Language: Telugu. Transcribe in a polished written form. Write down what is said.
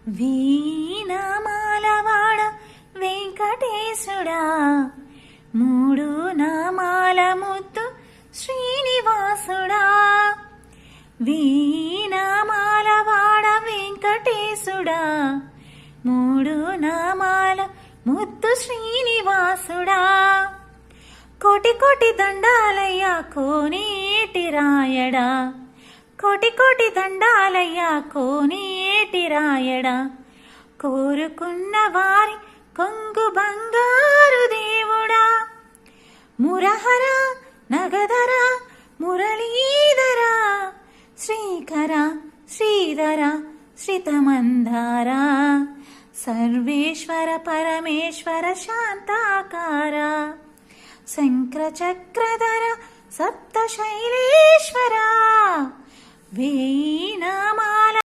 వీణామాలవాడ వెంకటేశుడా, మూడు నామాల ముద్దు శ్రీనివాసుడా. వీణామాలవాడ వెంకటేశుడా, మూడు నామాల ముద్దు శ్రీనివాసుడా. కోటి కోటి దండాలయ్యా కోనేటి రాయడా, కోటి కోటి దండాలయ్యా కోనేటి రాయడా. కోరుకున్న వారి కొంగు బంగారు దేవుడా. మురహర నగధర మురళీధర, శ్రీకర శ్రీధర శ్రితమందార, సర్వేశ్వర పరమేశ్వర శాంతాకార, శంక్రచక్రధర సప్తశైలేశ్వర. వీణామాల